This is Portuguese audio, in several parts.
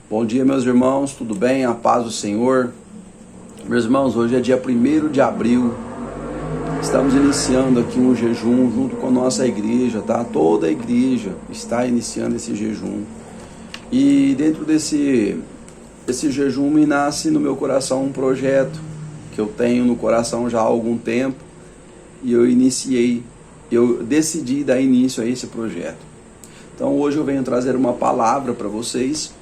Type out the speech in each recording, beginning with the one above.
Bom dia, meus irmãos, tudo bem? A paz do Senhor. Meus irmãos, hoje é dia 1º de abril. Estamos iniciando aqui um jejum junto com a nossa igreja, tá? Toda a igreja está iniciando esse jejum. E dentro desse jejum me nasce no meu coração um projeto que eu tenho no coração já há algum tempo. E eu decidi dar início a esse projeto. Então hoje eu venho trazer uma palavra para vocês,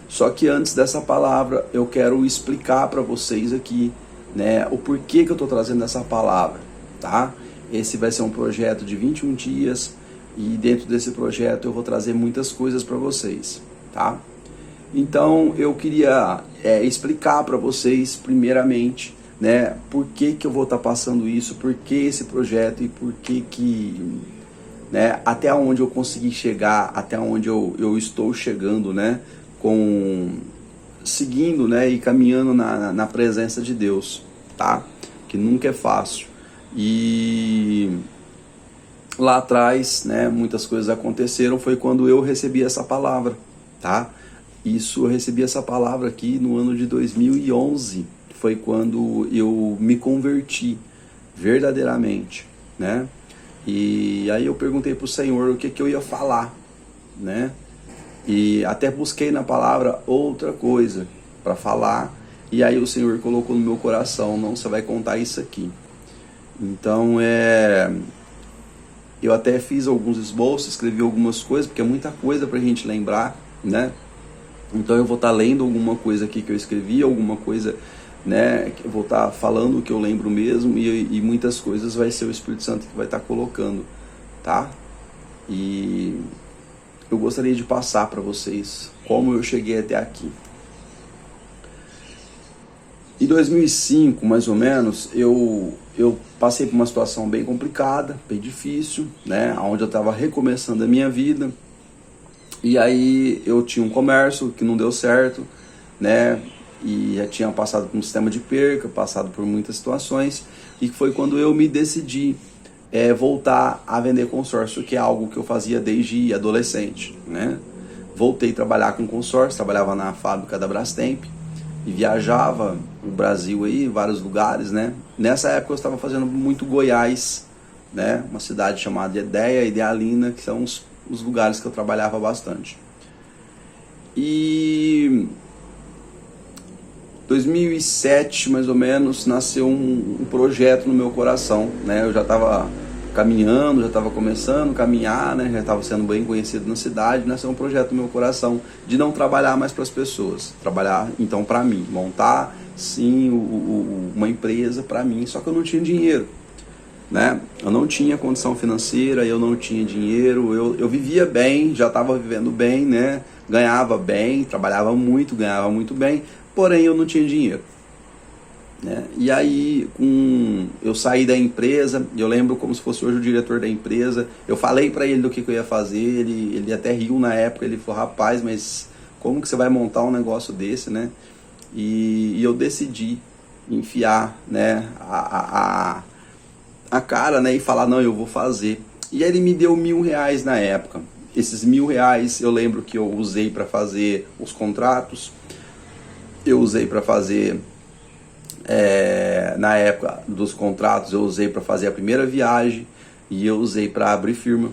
só que antes dessa palavra eu quero explicar para vocês aqui, né, o porquê que eu estou trazendo essa palavra, tá? Esse vai ser um projeto de 21 dias e dentro desse projeto eu vou trazer muitas coisas para vocês, tá? Então eu queria explicar para vocês primeiramente, né, por que que eu vou estar passando isso, por que esse projeto e por que né, até onde eu consegui chegar, até onde eu estou chegando, né, seguindo, né, e caminhando na presença de Deus, tá? Que nunca é fácil. E lá atrás, né, muitas coisas aconteceram, foi quando eu recebi essa palavra, tá? Eu recebi essa palavra aqui no ano de 2011, foi quando eu me converti verdadeiramente, né? E aí eu perguntei para o Senhor o que eu ia falar, né? E até busquei na palavra outra coisa para falar. E aí o Senhor colocou no meu coração, não, você vai contar isso aqui. Então eu até fiz alguns esboços, escrevi algumas coisas, porque é muita coisa para a gente lembrar, né? Então eu vou estar lendo alguma coisa aqui que eu escrevi, alguma coisa, né, eu vou estar falando o que eu lembro mesmo e muitas coisas vai ser o Espírito Santo que vai estar colocando, tá? E eu gostaria de passar para vocês como eu cheguei até aqui. Em 2005, mais ou menos, eu passei por uma situação bem complicada, bem difícil, né, onde eu estava recomeçando a minha vida. E aí eu tinha um comércio que não deu certo, né? E já tinha passado por um sistema de perca, passado por muitas situações, e foi quando eu me decidi voltar a vender consórcio, que é algo que eu fazia desde adolescente, né? Voltei a trabalhar com consórcio, trabalhava na fábrica da Brastemp e viajava o Brasil aí, vários lugares, né? Nessa época eu estava fazendo muito Goiás, né? Uma cidade chamada Ideia, Idealina, que são os lugares que eu trabalhava bastante. E 2007, mais ou menos, nasceu um projeto no meu coração, né? Eu já estava caminhando, já estava começando a caminhar, né? Já estava sendo bem conhecido na cidade, nasceu um projeto no meu coração de não trabalhar mais para as pessoas, trabalhar então para mim, montar sim uma empresa para mim, só que eu não tinha dinheiro, né? Eu não tinha condição financeira, eu não tinha dinheiro, eu vivia bem, já estava vivendo bem, né? Ganhava bem, trabalhava muito, ganhava muito bem, porém eu não tinha dinheiro, né? E aí eu saí da empresa, eu lembro como se fosse hoje o diretor da empresa, eu falei para ele do que eu ia fazer, ele até riu na época, ele falou, rapaz, mas como que você vai montar um negócio desse, né? E eu decidi enfiar, né, a cara, né, e falar, não, eu vou fazer. E aí ele me deu R$1.000 na época. Esses R$1.000 eu lembro que eu usei para fazer os contratos, eu usei para fazer, na época dos contratos, eu usei para fazer a primeira viagem e eu usei para abrir firma.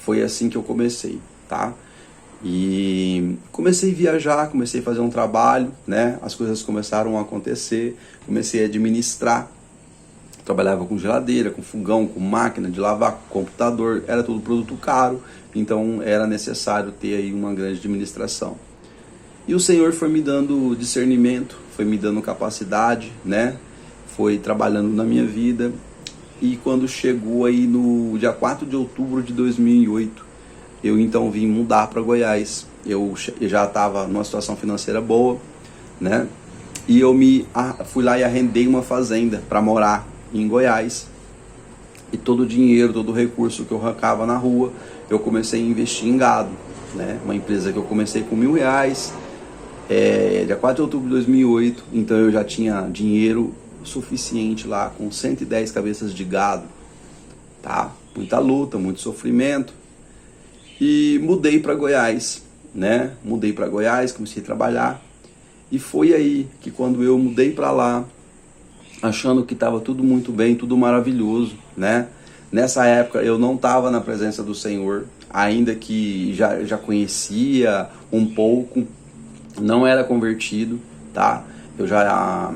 Foi assim que eu comecei, tá? E comecei a viajar, comecei a fazer um trabalho, né? As coisas começaram a acontecer, comecei a administrar. Trabalhava com geladeira, com fogão, com máquina de lavar, computador, era tudo produto caro, então era necessário ter aí uma grande administração. E o Senhor foi me dando discernimento, foi me dando capacidade, né? Foi trabalhando na minha vida. E quando chegou aí no dia 4 de outubro de 2008, eu então vim mudar para Goiás. Eu já estava numa situação financeira boa, né? E eu fui lá e arrendei uma fazenda para morar em Goiás. E todo o dinheiro, todo o recurso que eu arrancava na rua, eu comecei a investir em gado, né? Uma empresa que eu comecei com R$1.000, dia 4 de outubro de 2008, então eu já tinha dinheiro suficiente lá, com 110 cabeças de gado, tá? Muita luta, muito sofrimento, e mudei para Goiás, né? Mudei para Goiás, comecei a trabalhar. E foi aí que quando eu mudei para lá, achando que estava tudo muito bem, tudo maravilhoso, né? Nessa época eu não estava na presença do Senhor, ainda que já conhecia um pouco, não era convertido, tá? Eu já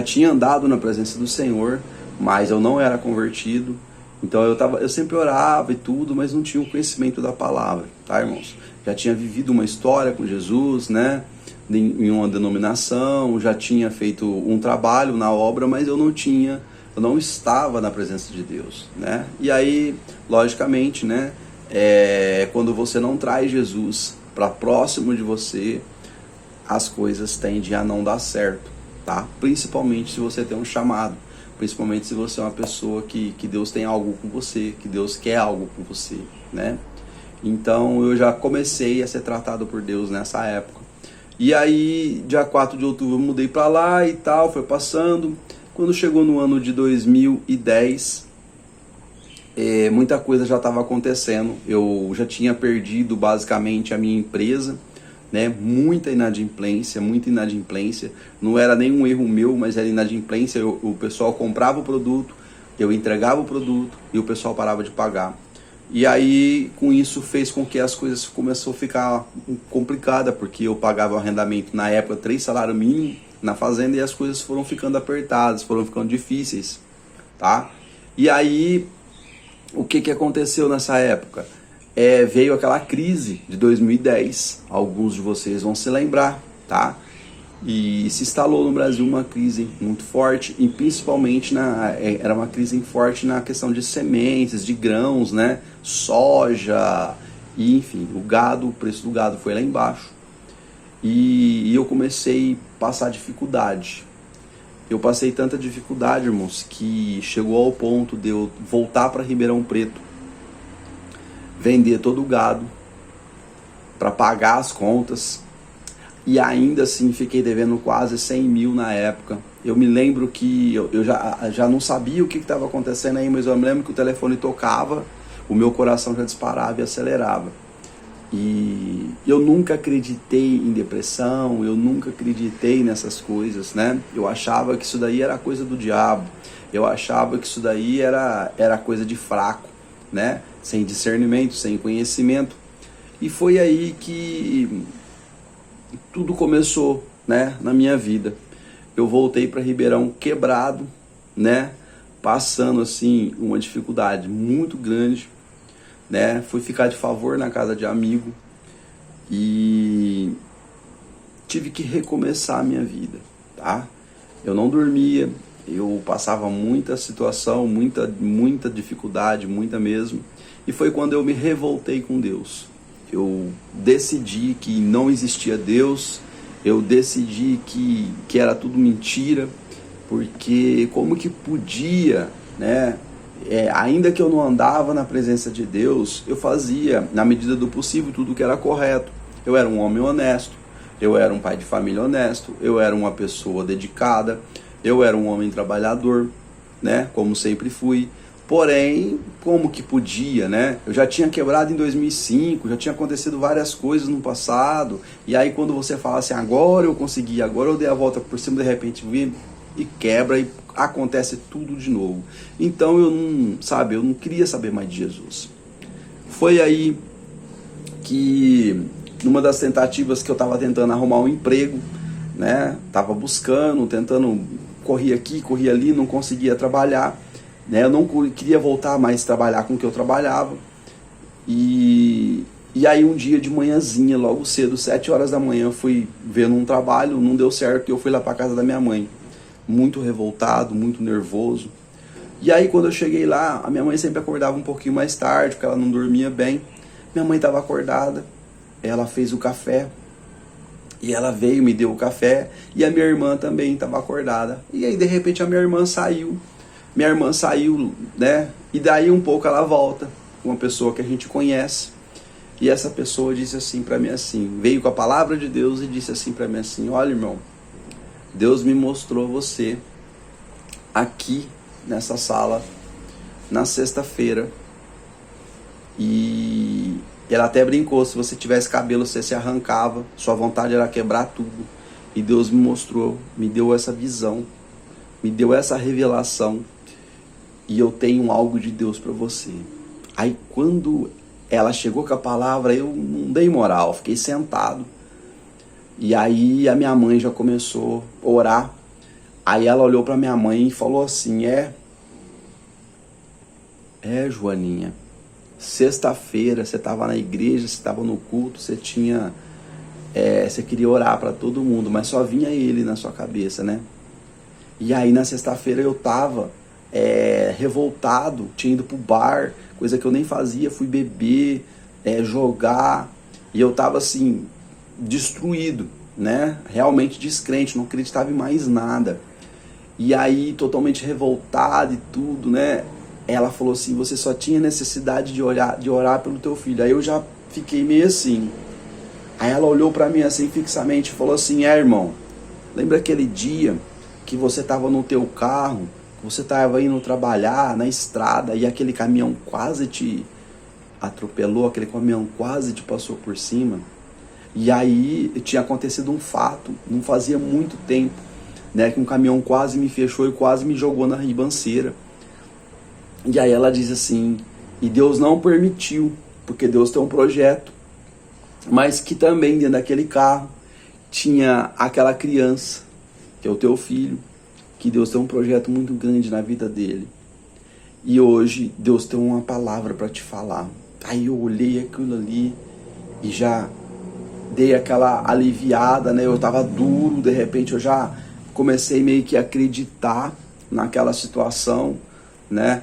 tinha andado na presença do Senhor, mas eu não era convertido. Então eu sempre orava e tudo, mas não tinha o conhecimento da palavra, tá, irmãos? Já tinha vivido uma história com Jesus, né? Em uma denominação, já tinha feito um trabalho na obra, mas eu não estava na presença de Deus, né? E aí, logicamente, né? Quando você não traz Jesus para próximo de você, as coisas tendem a não dar certo, tá? Principalmente se você tem um chamado, principalmente se você é uma pessoa que Deus tem algo com você, que Deus quer algo com você, né? Então eu já comecei a ser tratado por Deus nessa época. E aí, dia 4 de outubro, eu mudei para lá e tal, foi passando. Quando chegou no ano de 2010, muita coisa já estava acontecendo. Eu já tinha perdido basicamente a minha empresa, né? Muita inadimplência. Não era nenhum erro meu, mas era inadimplência. O pessoal comprava o produto, eu entregava o produto e o pessoal parava de pagar. E aí, com isso, fez com que as coisas começaram a ficar complicadas, porque eu pagava o arrendamento, na época, 3 salários mínimos na fazenda, e as coisas foram ficando apertadas, foram ficando difíceis, tá? E aí, o que aconteceu nessa época? Veio aquela crise de 2010, alguns de vocês vão se lembrar, tá? E se instalou no Brasil uma crise muito forte, e principalmente era uma crise forte na questão de sementes, de grãos, né? Soja, e enfim, o preço do gado foi lá embaixo. E eu comecei a passar dificuldade. Eu passei tanta dificuldade, irmãos, que chegou ao ponto de eu voltar para Ribeirão Preto, vender todo o gado para pagar as contas. E ainda assim fiquei devendo quase 100 mil na época. Eu me lembro que eu já não sabia o que estava acontecendo aí, mas eu me lembro que o telefone tocava, o meu coração já disparava e acelerava. E eu nunca acreditei em depressão, eu nunca acreditei nessas coisas, né? Eu achava que isso daí era coisa do diabo, eu achava que isso daí era coisa de fraco, né? Sem discernimento, sem conhecimento. E foi aí que tudo começou, né, na minha vida. Eu voltei para Ribeirão quebrado, né, passando assim uma dificuldade muito grande, né? Fui ficar de favor na casa de amigo e tive que recomeçar a minha vida, tá? Eu não dormia, eu passava muita situação, muita dificuldade, muita mesmo. E foi quando eu me revoltei com Deus. Eu decidi que não existia Deus, eu decidi que era tudo mentira, porque como que podia, né? Ainda que eu não andava na presença de Deus, eu fazia, na medida do possível, tudo que era correto. Eu era um homem honesto, eu era um pai de família honesto, eu era uma pessoa dedicada, eu era um homem trabalhador, né? Como sempre fui. Porém, como que podia, né? Eu já tinha quebrado em 2005, já tinha acontecido várias coisas no passado, e aí quando você fala assim, agora eu consegui, agora eu dei a volta por cima, de repente vem e quebra e acontece tudo de novo. Então eu não queria saber mais de Jesus. Foi aí que, numa das tentativas que eu estava tentando arrumar um emprego, né? Tava buscando, tentando, corria aqui, corria ali, não conseguia trabalhar. Eu não queria voltar mais a trabalhar com o que eu trabalhava. E aí um dia de manhãzinha, logo cedo, 7 horas da manhã, fui vendo um trabalho, não deu certo, e eu fui lá para casa da minha mãe. Muito revoltado, muito nervoso. E aí quando eu cheguei lá, a minha mãe sempre acordava um pouquinho mais tarde, porque ela não dormia bem. Minha mãe estava acordada, ela fez o café, e ela veio, me deu o café, e a minha irmã também estava acordada. E aí de repente a minha irmã saiu, né? E daí um pouco ela volta, uma pessoa que a gente conhece. E essa pessoa disse assim para mim assim, veio com a palavra de Deus e disse assim para mim assim, olha, irmão, Deus me mostrou você aqui nessa sala na sexta-feira e E ela até brincou, se você tivesse cabelo, você se arrancava, sua vontade era quebrar tudo. E Deus me mostrou, me deu essa visão, me deu essa revelação. E eu tenho algo de Deus para você. Aí quando ela chegou com a palavra, eu não dei moral, fiquei sentado. E aí a minha mãe já começou a orar. Aí ela olhou para minha mãe e falou assim, Joaninha, sexta-feira você estava na igreja, você estava no culto, você queria orar para todo mundo, mas só vinha ele na sua cabeça, né? E aí na sexta-feira eu tava revoltado, tinha ido pro bar, coisa que eu nem fazia, fui beber, jogar, e eu tava assim, destruído, né? Realmente descrente, não acreditava em mais nada. E aí, totalmente revoltado e tudo, né? Ela falou assim, você só tinha necessidade de orar pelo teu filho. Aí eu já fiquei meio assim. Aí ela olhou pra mim assim, fixamente, e falou assim, irmão, lembra aquele dia que você tava no teu carro, você tava indo trabalhar na estrada e aquele caminhão quase te atropelou, aquele caminhão quase te passou por cima? E aí tinha acontecido um fato, não fazia muito tempo, né, que um caminhão quase me fechou e quase me jogou na ribanceira. E aí ela diz assim, e Deus não permitiu, porque Deus tem um projeto, mas que também dentro daquele carro tinha aquela criança, que é o teu filho, que Deus tem um projeto muito grande na vida dele. E hoje Deus tem uma palavra para te falar. Aí eu olhei aquilo ali e já dei aquela aliviada, né? Eu tava duro, de repente eu já comecei meio que a acreditar naquela situação, né?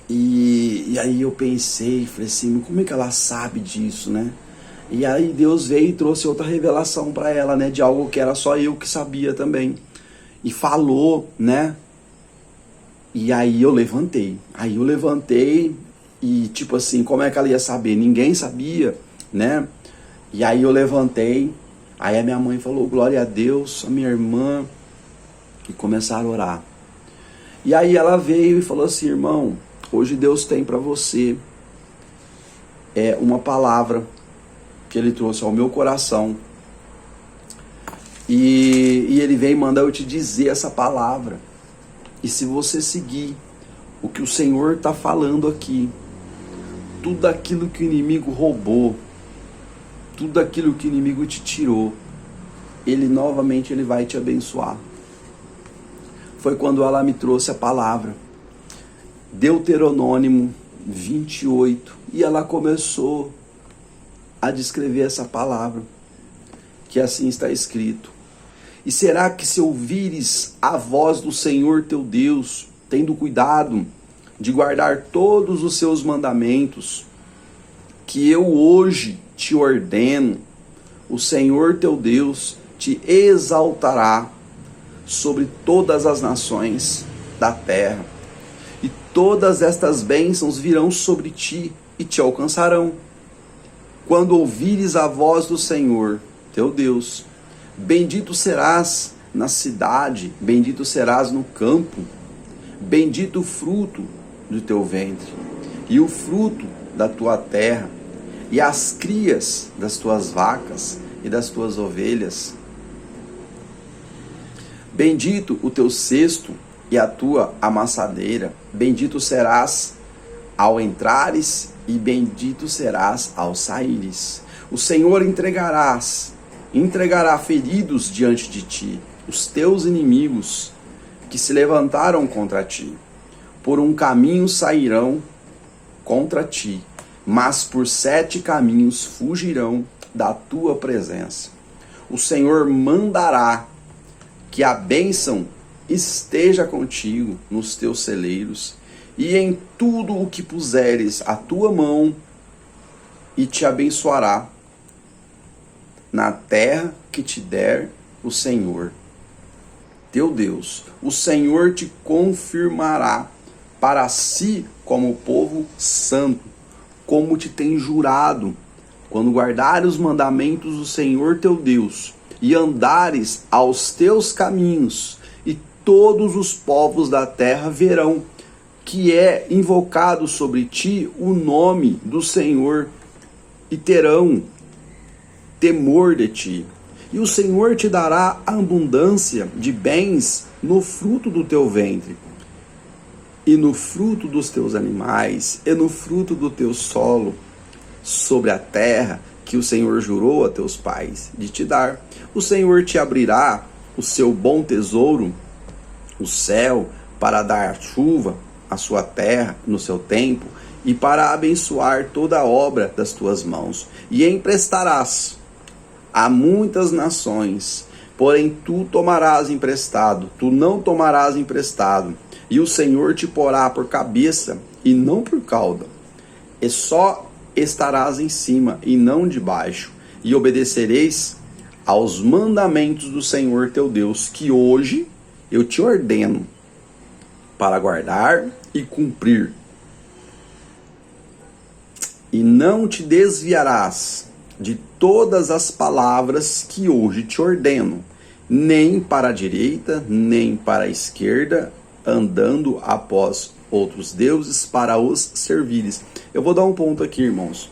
E aí eu pensei, falei assim, como é que ela sabe disso, né? E aí Deus veio e trouxe outra revelação para ela, né? De algo que era só eu que sabia também. E falou, né? E aí eu levantei. E tipo assim, como é que ela ia saber? Ninguém sabia, né? E aí eu levantei. Aí a minha mãe falou, glória a Deus, a minha irmã. E começaram a orar. E aí ela veio e falou assim, irmão, hoje Deus tem para você uma palavra que Ele trouxe ao meu coração. E Ele veio mandar eu te dizer essa palavra. E se você seguir o que o Senhor está falando aqui, tudo aquilo que o inimigo roubou, tudo aquilo que o inimigo te tirou, Ele novamente vai te abençoar. Foi quando ela me trouxe a palavra, Deuteronômio 28, e ela começou a descrever essa palavra, que assim está escrito. E será que se ouvires a voz do Senhor teu Deus, tendo cuidado de guardar todos os seus mandamentos, que eu hoje te ordeno, o Senhor teu Deus te exaltará sobre todas as nações da terra, e todas estas bênçãos virão sobre ti e te alcançarão, quando ouvires a voz do Senhor teu Deus. Bendito serás na cidade, bendito serás no campo, bendito o fruto do teu ventre, e o fruto da tua terra, e as crias das tuas vacas e das tuas ovelhas. Bendito o teu cesto e a tua amassadeira, bendito serás ao entrares e bendito serás ao saíres. O Senhor entregará feridos diante de ti, os teus inimigos que se levantaram contra ti. Por um caminho sairão contra ti, mas por 7 caminhos fugirão da tua presença. O Senhor mandará que a bênção esteja contigo nos teus celeiros e em tudo o que puseres a tua mão, e te abençoará na terra que te der o Senhor teu Deus. O Senhor te confirmará para si como povo santo, como te tem jurado, quando guardares os mandamentos do Senhor teu Deus e andares aos teus caminhos, e todos os povos da terra verão que é invocado sobre ti o nome do Senhor e terão temor de ti. E o Senhor te dará abundância de bens no fruto do teu ventre, e no fruto dos teus animais, e no fruto do teu solo, sobre a terra que o Senhor jurou a teus pais de te dar. O Senhor te abrirá o seu bom tesouro, o céu, para dar chuva à sua terra no seu tempo, e para abençoar toda a obra das tuas mãos. E emprestarás a muitas nações, porém tu tomarás emprestado, tu não tomarás emprestado, e o Senhor te porá por cabeça e não por cauda, e só estarás em cima e não debaixo, e obedecereis aos mandamentos do Senhor teu Deus, que hoje eu te ordeno, para guardar e cumprir. E não te desviarás de todas as palavras que hoje te ordeno, nem para a direita, nem para a esquerda, andando após outros deuses para os servires. Eu vou dar um ponto aqui, irmãos.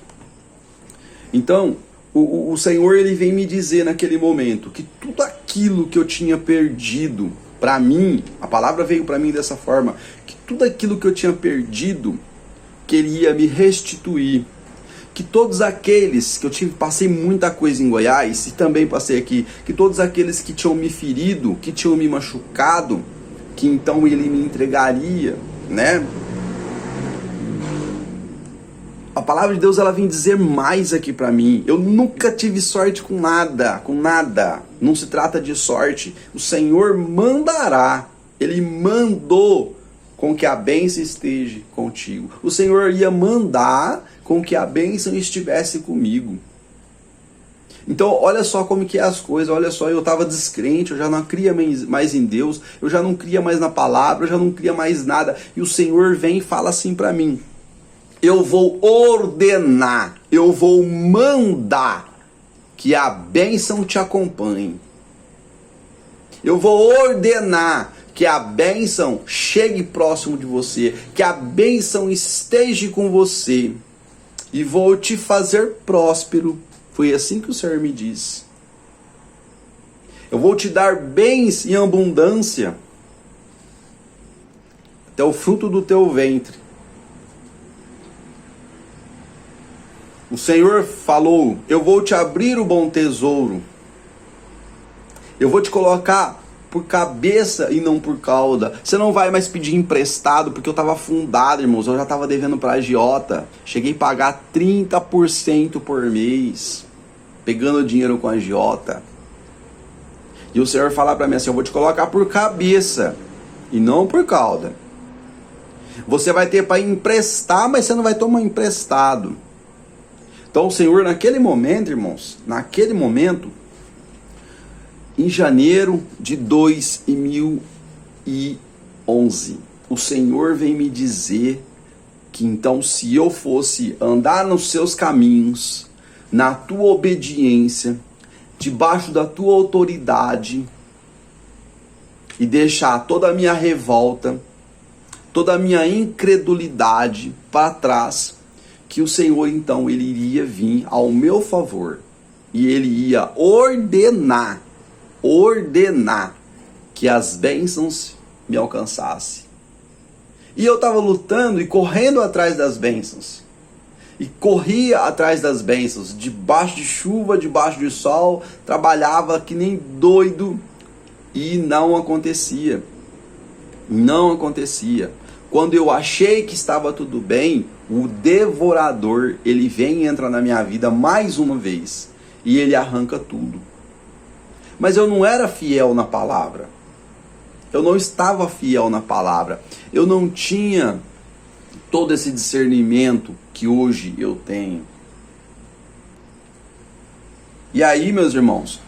Então, o Senhor, ele vem me dizer naquele momento que tudo aquilo que eu tinha perdido, para mim, a palavra veio para mim dessa forma, que tudo aquilo que eu tinha perdido, queria me restituir. Que todos aqueles que eu passei muita coisa em Goiás, e também passei aqui, que todos aqueles que tinham me ferido, que tinham me machucado, que então ele me entregaria, né? A palavra de Deus, ela vem dizer mais aqui para mim. Eu nunca tive sorte com nada, com nada. Não se trata de sorte. O Senhor mandará. Ele mandou com que a bênção esteja contigo. O Senhor ia mandar com que a bênção estivesse comigo. Então, olha só como que é as coisas. Olha só, eu estava descrente, eu já não cria mais em Deus, eu já não cria mais na palavra, eu já não cria mais nada. E o Senhor vem e fala assim para mim: eu vou ordenar, eu vou mandar que a bênção te acompanhe. Eu vou ordenar que a bênção chegue próximo de você, que a bênção esteja com você, e vou te fazer próspero. Foi assim que o Senhor me disse. Eu vou te dar bens em abundância, até o fruto do teu ventre. O Senhor falou: eu vou te abrir o bom tesouro. Eu vou te colocar por cabeça e não por cauda. Você não vai mais pedir emprestado, porque eu estava afundado, irmãos. Eu já estava devendo para a agiota. Cheguei a pagar 30% por mês, pegando dinheiro com a agiota. E o Senhor fala para mim assim: eu vou te colocar por cabeça e não por cauda. Você vai ter para emprestar, mas você não vai tomar emprestado. Então o Senhor, naquele momento, irmãos, naquele momento, em janeiro de 2011, o Senhor vem me dizer que então, se eu fosse andar nos seus caminhos, na tua obediência, debaixo da tua autoridade, e deixar toda a minha revolta, toda a minha incredulidade para trás, que o Senhor então ele iria vir ao meu favor e ele ia ordenar que as bênçãos me alcançassem. E eu estava lutando e correndo atrás das bênçãos. E corria atrás das bênçãos, debaixo de chuva, debaixo de sol, trabalhava que nem doido e não acontecia. Não acontecia. Quando eu achei que estava tudo bem, o devorador, ele vem e entra na minha vida mais uma vez. E ele arranca tudo. Mas eu não era fiel na palavra. Eu não estava fiel na palavra. Eu não tinha todo esse discernimento que hoje eu tenho. E aí, meus irmãos,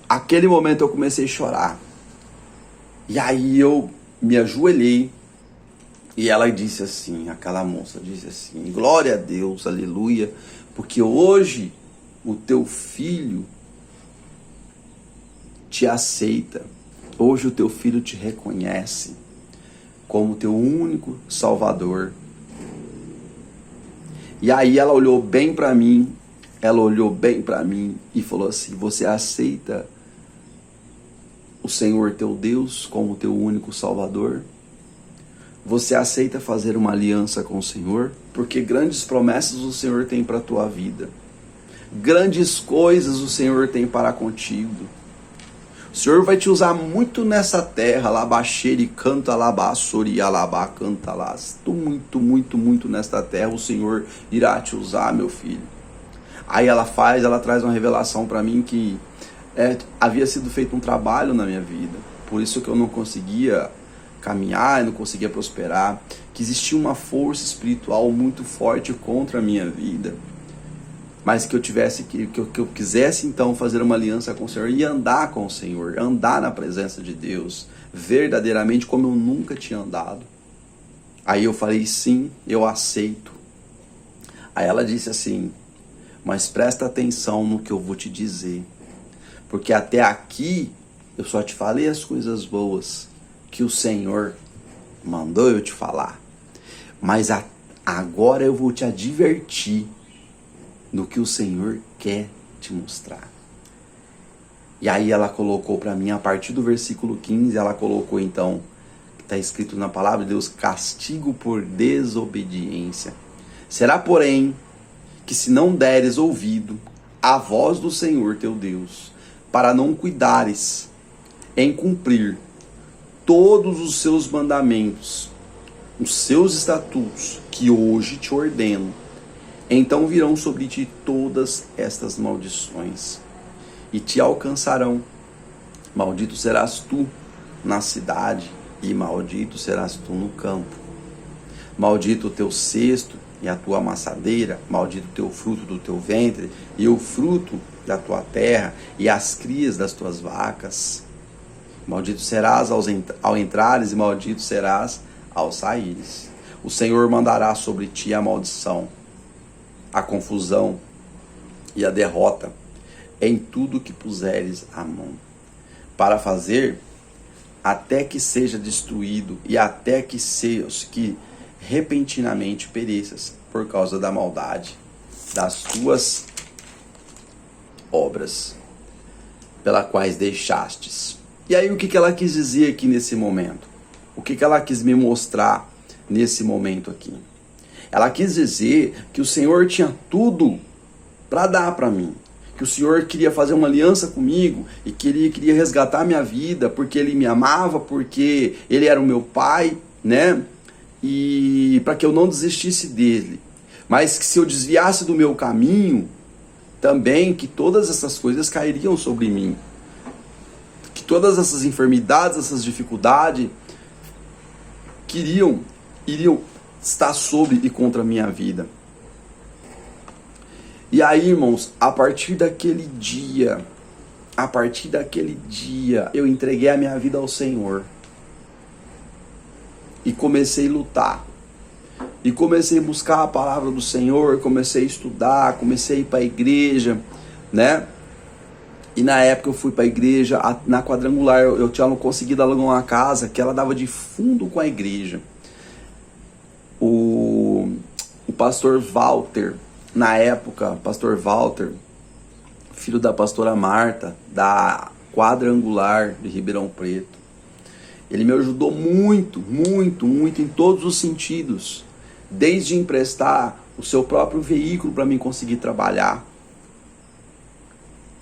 aquele momento eu comecei a chorar. E aí eu me ajoelhei. E ela disse assim, aquela moça disse assim: glória a Deus, aleluia, porque hoje o teu filho te aceita. Hoje o teu filho te reconhece como teu único Salvador. E aí ela olhou bem para mim, e falou assim: você aceita o Senhor teu Deus como teu único Salvador? Você aceita fazer uma aliança com o Senhor? Porque grandes promessas o Senhor tem para a tua vida. Grandes coisas o Senhor tem para contigo. O Senhor vai te usar muito nessa terra. Labaxeri canta labassori alabá canta las. Muito nesta terra o Senhor irá te usar, meu filho. Aí ela traz uma revelação para mim que havia sido feito um trabalho na minha vida. Por isso que eu não conseguia caminhar, eu não conseguia prosperar. Que existia uma força espiritual muito forte contra a minha vida. Mas que eu quisesse então fazer uma aliança com o Senhor e andar com o Senhor, andar na presença de Deus, verdadeiramente como eu nunca tinha andado. Aí eu falei: sim, eu aceito. Aí ela disse assim: mas presta atenção no que eu vou te dizer, porque até aqui eu só te falei as coisas boas que o Senhor mandou eu te falar, mas agora eu vou te advertir no que o Senhor quer te mostrar. E aí ela colocou para mim, a partir do versículo 15, ela colocou então, que está escrito na palavra de Deus: castigo por desobediência. Será, porém, que se não deres ouvido à voz do Senhor teu Deus, para não cuidares em cumprir todos os seus mandamentos, os seus estatutos, que hoje te ordeno, então virão sobre ti todas estas maldições, e te alcançarão. Maldito serás tu na cidade, e maldito serás tu no campo. Maldito o teu cesto e a tua amassadeira, maldito o teu fruto do teu ventre, e o fruto da tua terra, e as crias das tuas vacas. Maldito serás ao entrares, e maldito serás ao saíres. O Senhor mandará sobre ti a maldição, a confusão e a derrota em tudo que puseres a mão, para fazer até que seja destruído, e até que repentinamente pereças por causa da maldade das tuas obras, pelas quais deixastes. E aí o que ela quis dizer aqui nesse momento? O que ela quis me mostrar nesse momento aqui? Ela quis dizer que o Senhor tinha tudo para dar para mim. Que o Senhor queria fazer uma aliança comigo e que Ele queria resgatar minha vida porque Ele me amava, porque Ele era o meu Pai, né? E para que eu não desistisse dele. Mas que se eu desviasse do meu caminho, também que todas essas coisas cairiam sobre mim. Que todas essas enfermidades, essas dificuldades iriam estar sobre e contra a minha vida. E aí, irmãos, a partir daquele dia, eu entreguei a minha vida ao Senhor. E comecei a lutar. E comecei a buscar a palavra do Senhor, comecei a estudar, comecei a ir para a igreja, né? E na época eu fui para a igreja, na Quadrangular, eu tinha conseguido alugar uma casa que ela dava de fundo com a igreja. O pastor Walter, na época, pastor Walter, filho da pastora Marta, da Quadrangular de Ribeirão Preto, ele me ajudou muito em todos os sentidos, desde emprestar o seu próprio veículo para mim conseguir trabalhar.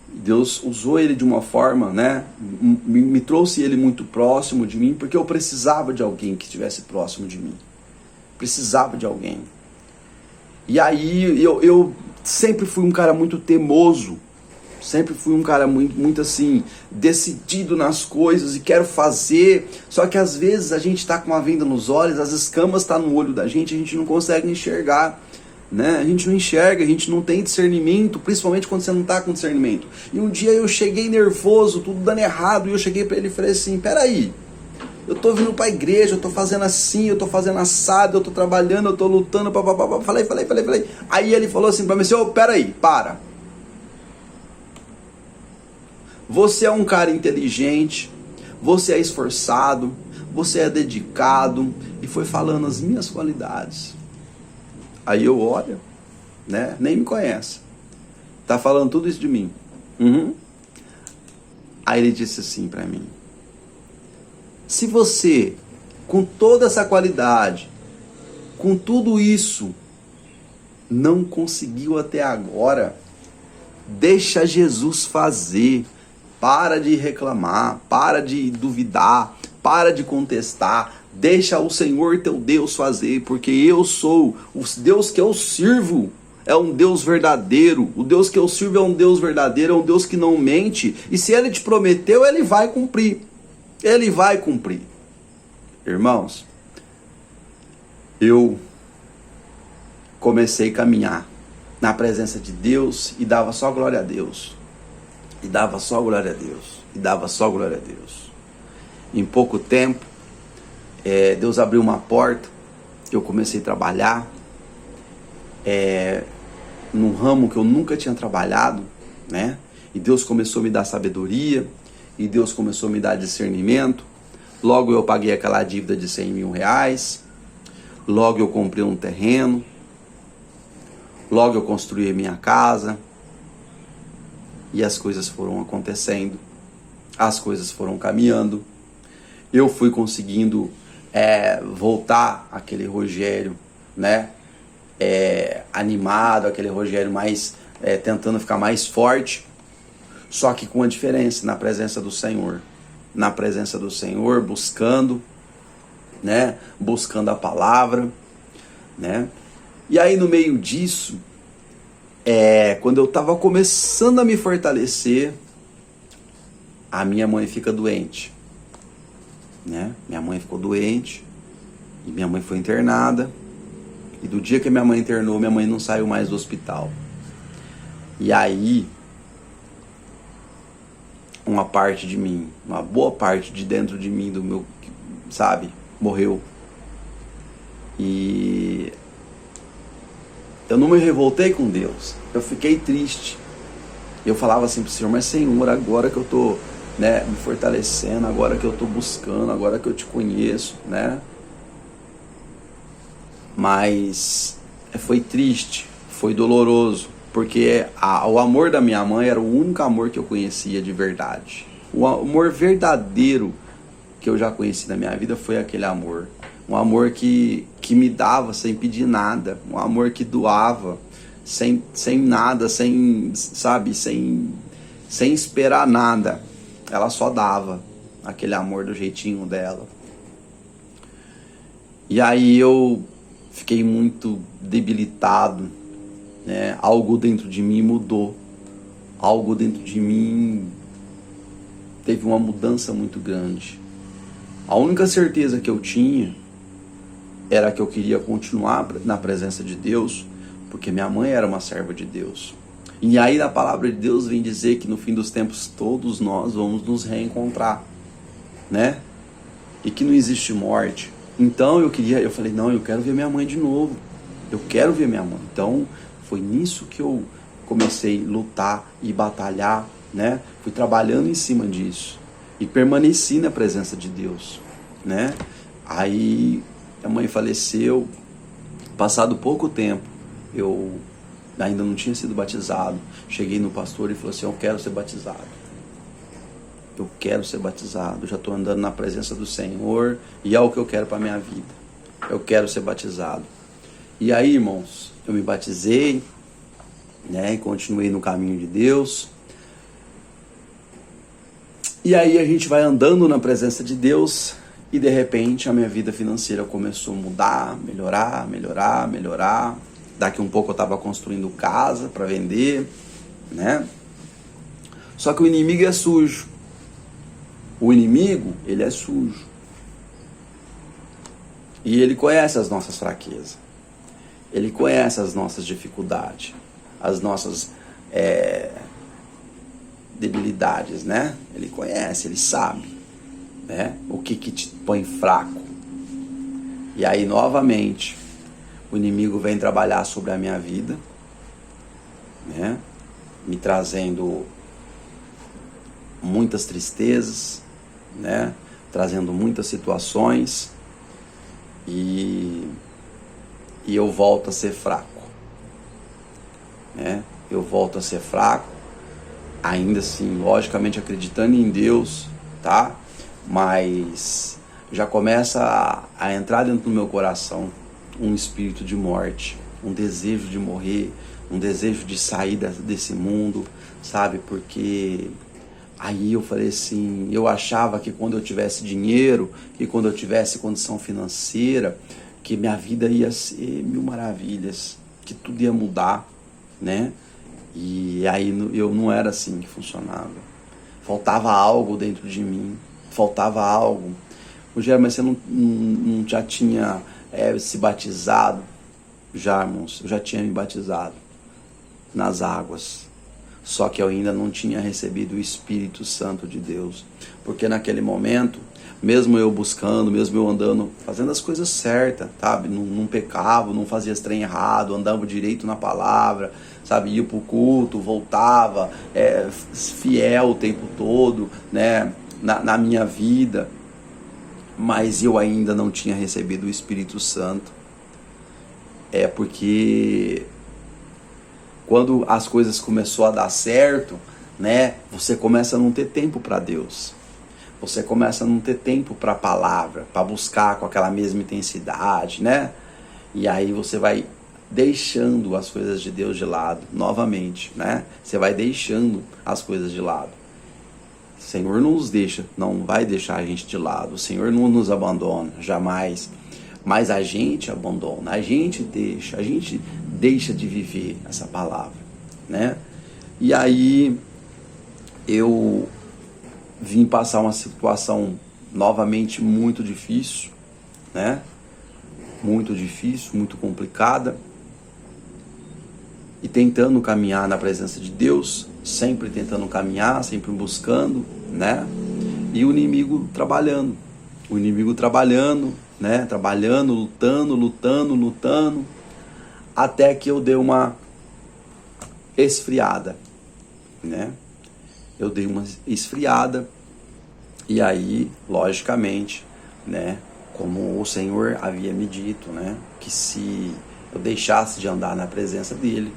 Deus usou ele de uma forma, né? Me trouxe ele muito próximo de mim, porque eu precisava de alguém que estivesse próximo de mim. Precisava de alguém. E aí eu sempre fui um cara muito teimoso. Sempre fui um cara muito assim, decidido nas coisas e quero fazer. Só que às vezes a gente está com uma venda nos olhos, as escamas estão no olho da gente, a gente não consegue enxergar. Né? A gente não enxerga, a gente não tem discernimento, principalmente quando você não está com discernimento. E um dia eu cheguei nervoso, tudo dando errado, e eu cheguei para ele e falei assim: peraí, eu tô vindo para a igreja, eu tô fazendo assim, eu tô fazendo assado, eu tô trabalhando, eu tô lutando, papapá. Falei. Aí ele falou assim para mim: senhor, peraí, para. Você é um cara inteligente, você é esforçado, você é dedicado, e foi falando as minhas qualidades. Aí eu olho, né? Nem me conhece. Tá falando tudo isso de mim. Uhum. Aí ele disse assim para mim: se você, com toda essa qualidade, com tudo isso, não conseguiu até agora, deixa Jesus fazer. Para de reclamar, para de duvidar, para de contestar. Deixa o Senhor teu Deus fazer, porque eu sou o Deus que eu sirvo. É um Deus verdadeiro. O Deus que eu sirvo é um Deus verdadeiro, é um Deus que não mente. E se Ele te prometeu, Ele vai cumprir. Ele vai cumprir. Irmãos, eu comecei a caminhar na presença de Deus e dava só glória a Deus. E dava só glória a Deus. E dava só glória a Deus. Em pouco tempo, Deus abriu uma porta. Eu comecei a trabalhar num ramo que eu nunca tinha trabalhado, né? E Deus começou a me dar sabedoria. E Deus começou a me dar discernimento. Logo eu paguei aquela dívida de 100 mil reais. Logo eu comprei um terreno. Logo eu construí a minha casa. E as coisas foram acontecendo. As coisas foram caminhando. Eu fui conseguindo voltar aquele Rogério, né? Animado, aquele Rogério mais tentando ficar mais forte. Só que com a diferença, na presença do Senhor. Na presença do Senhor, buscando, né? Buscando a palavra, né? E aí no meio disso, quando eu estava começando a me fortalecer, a minha mãe fica doente, né? Minha mãe ficou doente e minha mãe foi internada. E do dia que minha mãe internou, minha mãe não saiu mais do hospital. E aí, uma parte de mim, uma boa parte de dentro de mim, do meu, sabe, morreu. E eu não me revoltei com Deus, eu fiquei triste. Eu falava assim pro Senhor: mas Senhor, agora que eu tô, né, me fortalecendo, agora que eu tô buscando, agora que eu te conheço, né? Mas foi triste, foi doloroso, porque o amor da minha mãe era o único amor que eu conhecia de verdade. O amor verdadeiro que eu já conheci na minha vida foi aquele amor. Um amor que me dava sem pedir nada. Um amor que doava sem nada, sabe, sem esperar nada. Ela só dava aquele amor do jeitinho dela. E aí eu fiquei muito debilitado, né? Algo dentro de mim mudou. Algo dentro de mim teve uma mudança muito grande. A única certeza que eu tinha era que eu queria continuar na presença de Deus, porque minha mãe era uma serva de Deus. E aí na palavra de Deus vem dizer que no fim dos tempos todos nós vamos nos reencontrar, né? E que não existe morte. Então eu falei: não, eu quero ver minha mãe de novo. Eu quero ver minha mãe. Então foi nisso que eu comecei a lutar e batalhar, né? Fui trabalhando em cima disso. E permaneci na presença de Deus, né? Aí a mãe faleceu. Passado pouco tempo, eu ainda não tinha sido batizado. Cheguei no pastor e falei assim: eu quero ser batizado. Eu quero ser batizado. Já estou andando na presença do Senhor e é o que eu quero para a minha vida. Eu quero ser batizado. E aí, irmãos, eu me batizei, né? E continuei no caminho de Deus. E aí a gente vai andando na presença de Deus e de repente a minha vida financeira começou a mudar, melhorar. Daqui um pouco eu estava construindo casa para vender, né? Só que o inimigo é sujo. O inimigo, ele é sujo. E ele conhece as nossas fraquezas. Ele conhece as nossas dificuldades, as nossas debilidades, né? Ele conhece, ele sabe, né? O que te põe fraco. E aí, novamente, o inimigo vem trabalhar sobre a minha vida, né? Me trazendo muitas tristezas, né? Trazendo muitas situações e eu volto a ser fraco. né? Eu volto a ser fraco, ainda assim, logicamente acreditando em Deus, tá? Mas já começa a entrar dentro do meu coração um espírito de morte, um desejo de morrer, um desejo de sair desse mundo, sabe? Porque aí eu falei assim, eu achava que quando eu tivesse dinheiro, que quando eu tivesse condição financeira, que minha vida ia ser mil maravilhas, que tudo ia mudar, né? E aí eu não era assim que funcionava. Faltava algo dentro de mim, faltava algo. Rogério, mas você não já tinha se batizado? Já, irmãos, eu já tinha me batizado nas águas. Só que eu ainda não tinha recebido o Espírito Santo de Deus. Porque naquele momento, mesmo eu buscando, mesmo eu andando, fazendo as coisas certas, sabe? Não pecava, não fazia esse trem errado, andava direito na palavra, sabe? Ia pro culto, voltava, fiel o tempo todo, né? Na minha vida. Mas eu ainda não tinha recebido o Espírito Santo. É porque quando as coisas começou a dar certo, né, você começa a não ter tempo para Deus. Você começa a não ter tempo para a palavra, para buscar com aquela mesma intensidade, né? E aí você vai deixando as coisas de Deus de lado, novamente, né? Você vai deixando as coisas de lado. O Senhor não nos deixa, não vai deixar a gente de lado. O Senhor não nos abandona, jamais. Mas a gente abandona, a gente deixa de viver essa palavra, né? E aí eu vim passar uma situação novamente muito difícil, né? Muito difícil, muito complicada. E tentando caminhar na presença de Deus, sempre tentando caminhar, sempre buscando, né? E o inimigo trabalhando, né? Trabalhando, lutando, até que eu dei uma esfriada, né? Eu dei uma esfriada e aí, logicamente, né? Como o Senhor havia me dito, né? Que se eu deixasse de andar na presença dele,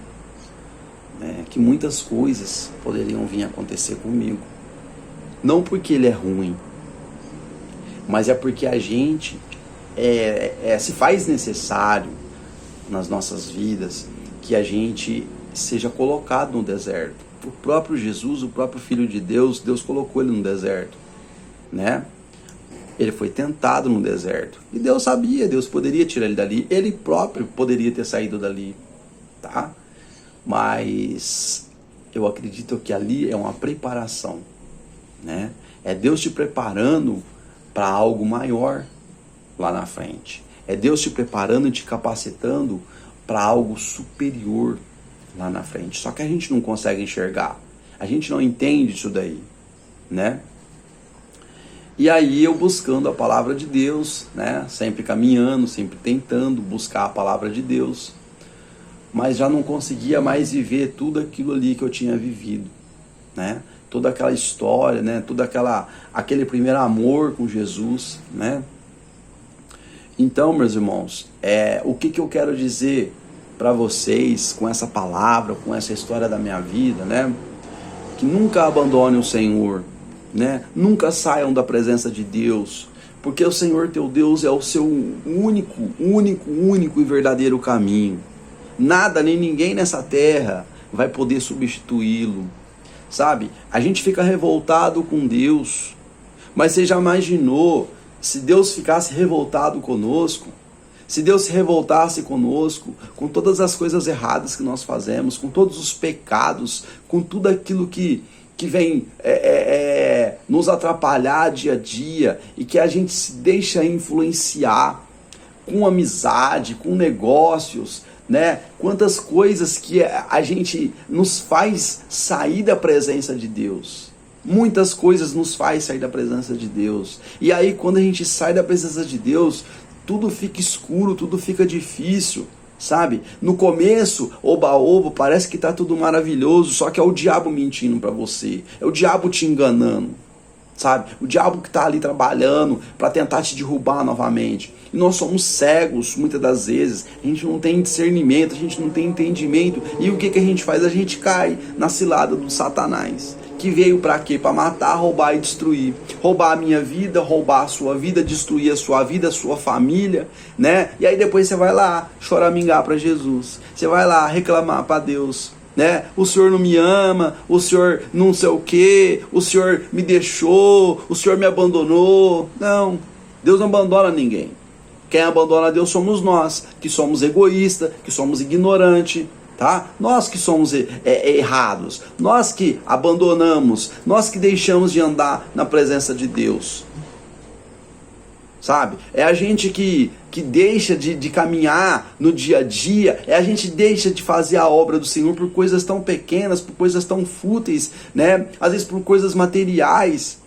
né? Que muitas coisas poderiam vir a acontecer comigo. Não porque ele é ruim, mas é porque a gente se faz necessário nas nossas vidas que a gente seja colocado no deserto. O próprio Jesus, o próprio Filho de Deus, Deus colocou ele no deserto, né? Ele foi tentado no deserto. E Deus sabia, Deus poderia tirar ele dali. Ele próprio poderia ter saído dali, tá? Mas eu acredito que ali é uma preparação, né? É Deus te preparando para algo maior lá na frente. É Deus te preparando e te capacitando para algo superior lá na frente. Só que a gente não consegue enxergar. A gente não entende isso daí, né? E aí eu buscando a palavra de Deus, né? Sempre caminhando, sempre tentando buscar a palavra de Deus. Mas já não conseguia mais viver tudo aquilo ali que eu tinha vivido, né? Toda aquela história, né? Aquele primeiro amor com Jesus, né? Então, meus irmãos, o que eu quero dizer para vocês com essa palavra, com essa história da minha vida, né? Que nunca abandonem o Senhor, né? Nunca saiam da presença de Deus, porque o Senhor teu Deus é o seu único e verdadeiro caminho. Nada nem ninguém nessa terra vai poder substituí-lo, sabe? A gente fica revoltado com Deus, mas você já imaginou se Deus ficasse revoltado conosco? Se Deus se revoltasse conosco, com todas as coisas erradas que nós fazemos, com todos os pecados, com tudo aquilo que vem nos atrapalhar dia a dia, e que a gente se deixa influenciar com amizade, com negócios, né? Quantas coisas que a gente nos faz sair da presença de Deus. Muitas coisas nos faz sair da presença de Deus. E aí quando a gente sai da presença de Deus, tudo fica escuro, tudo fica difícil, sabe? No começo, oba-oba, parece que tá tudo maravilhoso, só que é o diabo mentindo para você, é o diabo te enganando, sabe? O diabo que está ali trabalhando para tentar te derrubar novamente. E nós somos cegos, muitas das vezes. A gente não tem discernimento, a gente não tem entendimento. E o que a gente faz? A gente cai na cilada do Satanás. Que veio para quê? Para matar, roubar e destruir. Roubar a minha vida, roubar a sua vida, destruir a sua vida, a sua família, né? E aí depois você vai lá choramingar para Jesus. Você vai lá reclamar para Deus, né? O Senhor não me ama, o Senhor não sei o que, o Senhor me deixou, o Senhor me abandonou. Não, Deus não abandona ninguém. Quem abandona Deus somos nós, que somos egoístas, que somos ignorantes, tá? Nós que somos errados, nós que abandonamos, nós que deixamos de andar na presença de Deus. Sabe? É a gente que deixa de caminhar no dia a dia, é a gente deixa de fazer a obra do Senhor por coisas tão pequenas, por coisas tão fúteis, né? Às vezes por coisas materiais,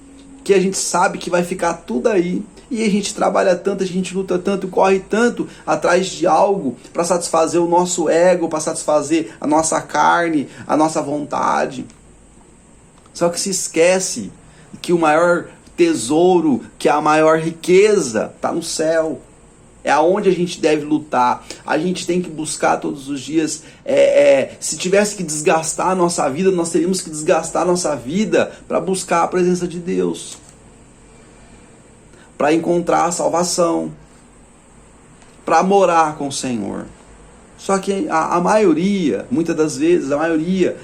que a gente sabe que vai ficar tudo aí. E a gente trabalha tanto, a gente luta tanto, corre tanto atrás de algo para satisfazer o nosso ego, para satisfazer a nossa carne, a nossa vontade. Só que se esquece que o maior tesouro, que a maior riqueza está no céu. É aonde a gente deve lutar. A gente tem que buscar todos os dias. Se tivesse que desgastar a nossa vida, nós teríamos que desgastar a nossa vida para buscar a presença de Deus, para encontrar a salvação, para morar com o Senhor. Só que a maioria, muitas das vezes, a maioria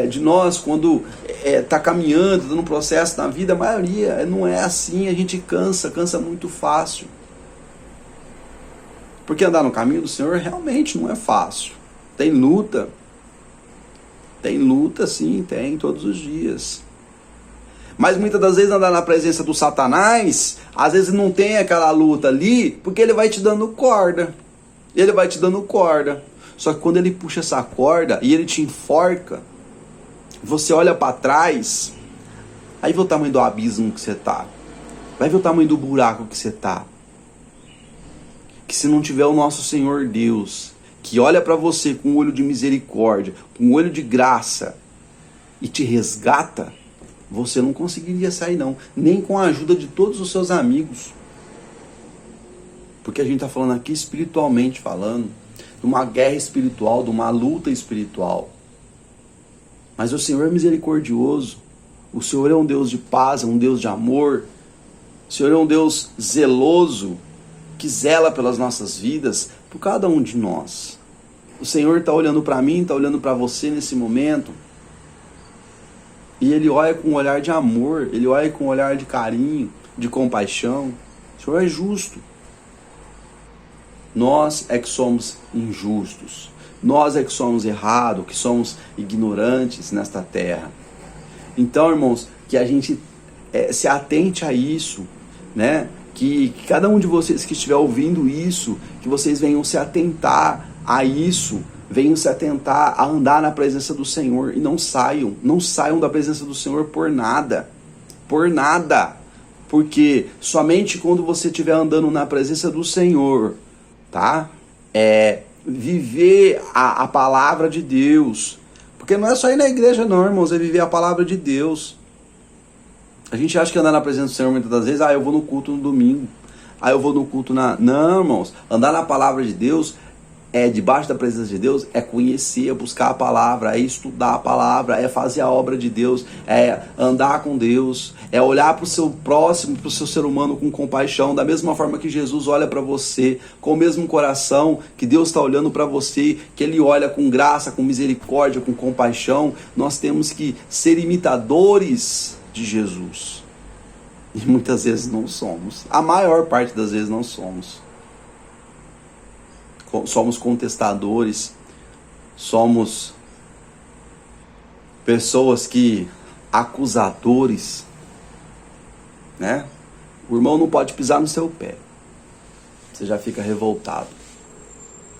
de nós, quando está caminhando, dando um processo na vida, a maioria não é assim, a gente cansa muito fácil. Porque andar no caminho do Senhor realmente não é fácil. Tem luta sim, tem todos os dias. Mas muitas das vezes andar na presença do Satanás, às vezes não tem aquela luta ali, porque ele vai te dando corda. Ele vai te dando corda. Só que quando ele puxa essa corda e ele te enforca, você olha para trás, aí vê o tamanho do abismo que você tá. Vai ver o tamanho do buraco que você tá. Que se não tiver o nosso Senhor Deus, que olha para você com um olho de misericórdia, com um olho de graça, e te resgata, você não conseguiria sair não, nem com a ajuda de todos os seus amigos. Porque a gente está falando aqui espiritualmente falando, de uma guerra espiritual, de uma luta espiritual. Mas o Senhor é misericordioso, o Senhor é um Deus de paz, é um Deus de amor, o Senhor é um Deus zeloso, que zela pelas nossas vidas, por cada um de nós. O Senhor está olhando para mim, está olhando para você nesse momento, e Ele olha com um olhar de amor, Ele olha com um olhar de carinho, de compaixão. O Senhor é justo. Nós é que somos injustos. Nós é que somos errados, que somos ignorantes nesta terra. Então, irmãos, que a gente se atente a isso, né? Que cada um de vocês que estiver ouvindo isso, que vocês venham se atentar a isso, venham se atentar a andar na presença do Senhor e não saiam da presença do Senhor por nada, porque somente quando você estiver andando na presença do Senhor, tá? Viver a palavra de Deus, porque não é só ir na igreja não, irmãos, é viver a palavra de Deus. A gente acha que andar na presença do Senhor muitas das vezes, eu vou no culto no domingo, eu vou no culto Não, irmãos, andar na palavra de Deus, debaixo da presença de Deus, é conhecer, é buscar a palavra, é estudar a palavra, é fazer a obra de Deus, é andar com Deus, é olhar para o seu próximo, para o seu ser humano com compaixão, da mesma forma que Jesus olha para você, com o mesmo coração que Deus está olhando para você, que Ele olha com graça, com misericórdia, com compaixão. Nós temos que ser imitadores de Jesus. E muitas vezes não somos. A maior parte das vezes não somos. Somos contestadores. Somos pessoas acusadores, né? O irmão não pode pisar no seu pé. Você já fica revoltado,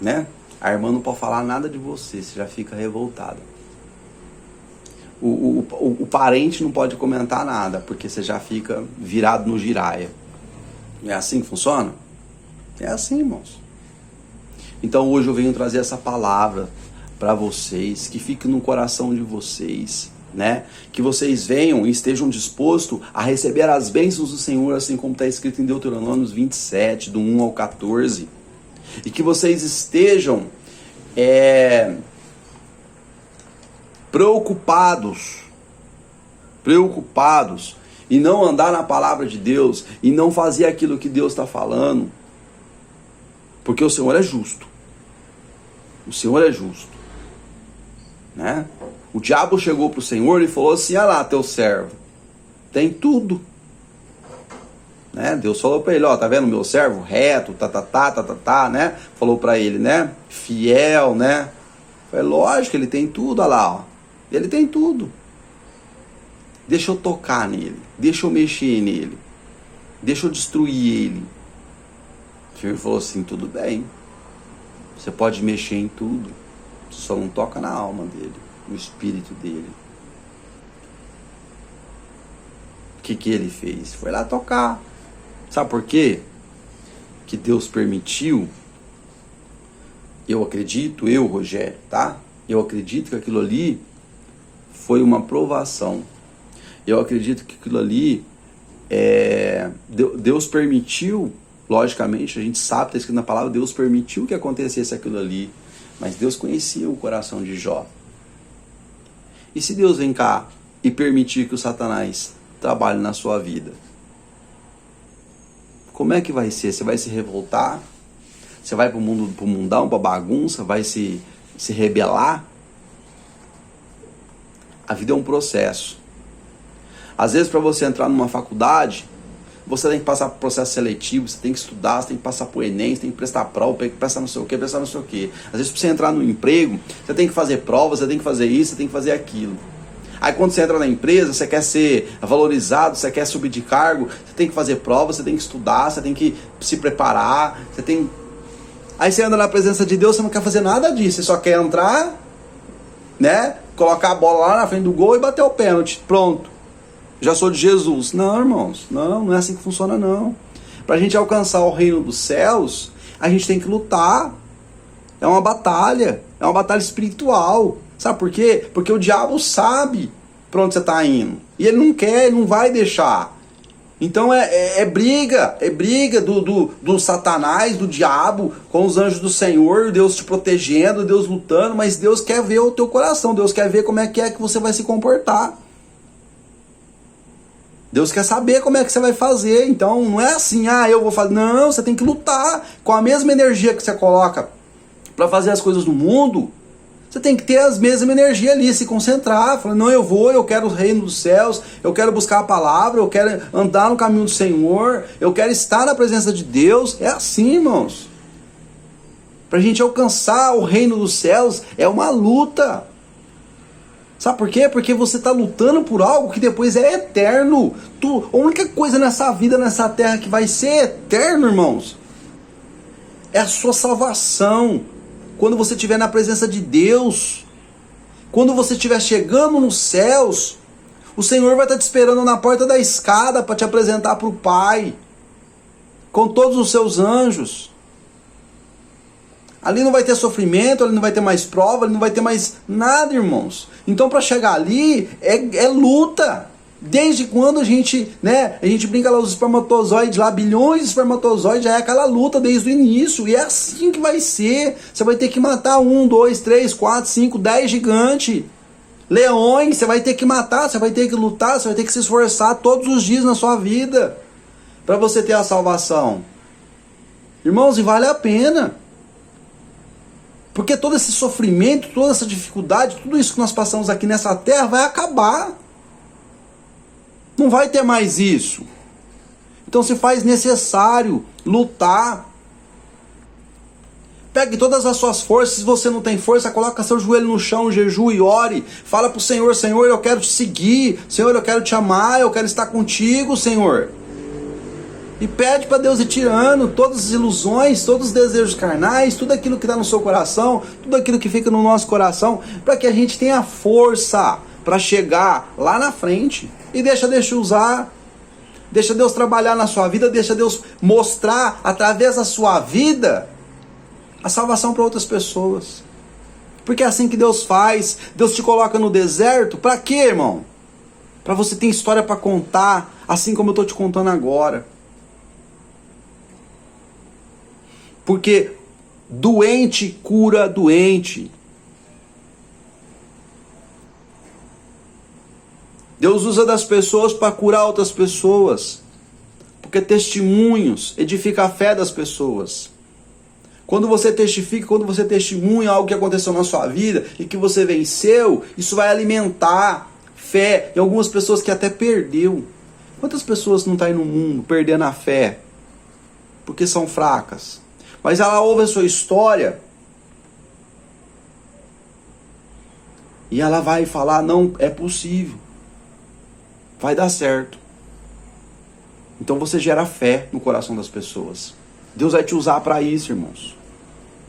né? A irmã não pode falar nada de você. Você já fica revoltado. O parente não pode comentar nada, porque você já fica virado no giraia. É assim que funciona? É assim, irmãos. Então hoje eu venho trazer essa palavra para vocês, que fique no coração de vocês, né? Que vocês venham e estejam dispostos a receber as bênçãos do Senhor, assim como está escrito em Deuteronômio 27, do 1 ao 14. E que vocês estejam preocupados e não andar na palavra de Deus e não fazer aquilo que Deus está falando, porque o Senhor é justo. O Senhor é justo, né? O diabo chegou para o Senhor e falou assim: olha lá, teu servo, tem tudo, né? Deus falou para ele: ó, tá vendo meu servo reto, né? Falou para ele, né? Fiel, né? Foi lógico, ele tem tudo, olha lá, ó. Ele tem tudo. Deixa eu tocar nele, deixa eu mexer nele, deixa eu destruir ele. O Senhor falou assim: tudo bem, você pode mexer em tudo, só não toca na alma dele, no espírito dele. O que ele fez? Foi lá tocar. Sabe por quê? Que Deus permitiu. Eu acredito, Rogério, tá? Eu acredito que aquilo ali foi uma provação. Eu acredito que aquilo ali, Deus permitiu, logicamente, a gente sabe, está escrito na palavra, Deus permitiu que acontecesse aquilo ali, mas Deus conhecia o coração de Jó. E se Deus vem cá e permitir que o Satanás trabalhe na sua vida, como é que vai ser? Você vai se revoltar? Você vai para o mundo, para o mundão, para a bagunça? Vai se rebelar? A vida é um processo. Às vezes, para você entrar numa faculdade, você tem que passar por processo seletivo, você tem que estudar, você tem que passar por Enem, você tem que prestar prova, tem que prestar não sei o que, prestar não sei o que. Às vezes, para você entrar no emprego, você tem que fazer prova, você tem que fazer isso, você tem que fazer aquilo. Aí quando você entra na empresa, você quer ser valorizado, você quer subir de cargo, você tem que fazer prova, você tem que estudar, você tem que se preparar, você tem... Aí você anda na presença de Deus, você não quer fazer nada disso, você só quer entrar, né? Colocar a bola lá na frente do gol e bater o pênalti, pronto. Já sou de Jesus. Não, irmãos, não é assim que funciona, não. Pra gente alcançar o reino dos céus, a gente tem que lutar. É uma batalha espiritual. Sabe por quê? Porque o diabo sabe pra onde você tá indo. E ele não quer, ele não vai deixar. Então é briga do Satanás, do diabo, com os anjos do Senhor, Deus te protegendo, Deus lutando, mas Deus quer ver o teu coração, Deus quer ver como é que você vai se comportar. Deus quer saber como é que você vai fazer. Então não é assim, eu vou fazer. Não, você tem que lutar com a mesma energia que você coloca para fazer as coisas no mundo. Você tem que ter a mesma energia ali, se concentrar, falar: não, eu quero o reino dos céus, eu quero buscar a palavra, eu quero andar no caminho do Senhor, eu quero estar na presença de Deus. É assim, irmãos. Pra gente alcançar o reino dos céus é uma luta. Sabe por quê? Porque você está lutando por algo que depois é eterno. A única coisa nessa vida, nessa terra que vai ser eterno, irmãos, é a sua salvação. Quando você estiver na presença de Deus, quando você estiver chegando nos céus, o Senhor vai estar te esperando na porta da escada para te apresentar para o Pai, com todos os seus anjos. Ali não vai ter sofrimento, ali não vai ter mais prova, ali não vai ter mais nada, irmãos. Então, para chegar ali, é luta. Desde quando a gente brinca lá os espermatozoides, lá bilhões de espermatozoides, já é aquela luta desde o início. E é assim que vai ser. Você vai ter que matar 1, 2, 3, 4, 5, 10 gigantes. Leões, você vai ter que matar, você vai ter que lutar, você vai ter que se esforçar todos os dias na sua vida para você ter a salvação. Irmãos, e vale a pena. Porque todo esse sofrimento, toda essa dificuldade, tudo isso que nós passamos aqui nessa terra vai acabar. Não vai ter mais isso. Então se faz necessário lutar. Pegue todas as suas forças. Se você não tem força, coloca seu joelho no chão, jejum e ore. Fala para o Senhor: Senhor, eu quero te seguir. Senhor, eu quero te amar. Eu quero estar contigo, Senhor. E pede para Deus ir tirando todas as ilusões, todos os desejos carnais, tudo aquilo que está no seu coração, tudo aquilo que fica no nosso coração, para que a gente tenha força para chegar lá na frente. E deixa usar, deixa Deus trabalhar na sua vida, deixa Deus mostrar através da sua vida a salvação para outras pessoas. Porque é assim que Deus faz. Deus te coloca no deserto, para quê, irmão? Para você ter história para contar, assim como eu estou te contando agora. Porque doente cura doente. Deus usa das pessoas para curar outras pessoas. Porque testemunhos edificam a fé das pessoas. Quando você testifica, quando você testemunha algo que aconteceu na sua vida e que você venceu, isso vai alimentar fé em algumas pessoas que até perdeu. Quantas pessoas não estão aí no mundo perdendo a fé? Porque são fracas. Mas ela ouve a sua história e ela vai falar, não, é possível. Vai dar certo. Então você gera fé no coração das pessoas. Deus vai te usar para isso, irmãos.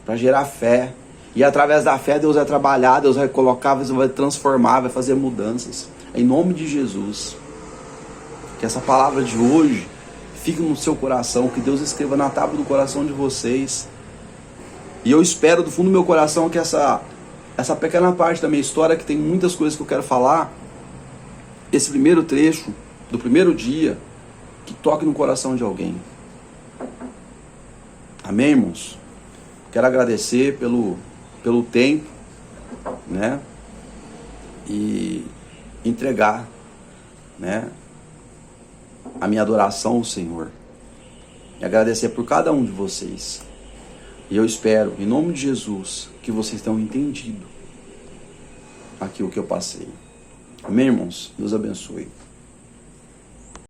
Para gerar fé. E através da fé Deus vai trabalhar, Deus vai colocar, Deus vai transformar, vai fazer mudanças. Em nome de Jesus. Que essa palavra de hoje fique no seu coração, que Deus escreva na tábua do coração de vocês. E eu espero do fundo do meu coração que essa pequena parte da minha história, que tem muitas coisas que eu quero falar, esse primeiro trecho do primeiro dia, que toque no coração de alguém. Amém, irmãos? Quero agradecer pelo tempo, né? E entregar, né, a minha adoração ao Senhor. E agradecer por cada um de vocês. E eu espero, em nome de Jesus, que vocês tenham entendido aquilo que eu passei. Amém, irmãos? Deus abençoe.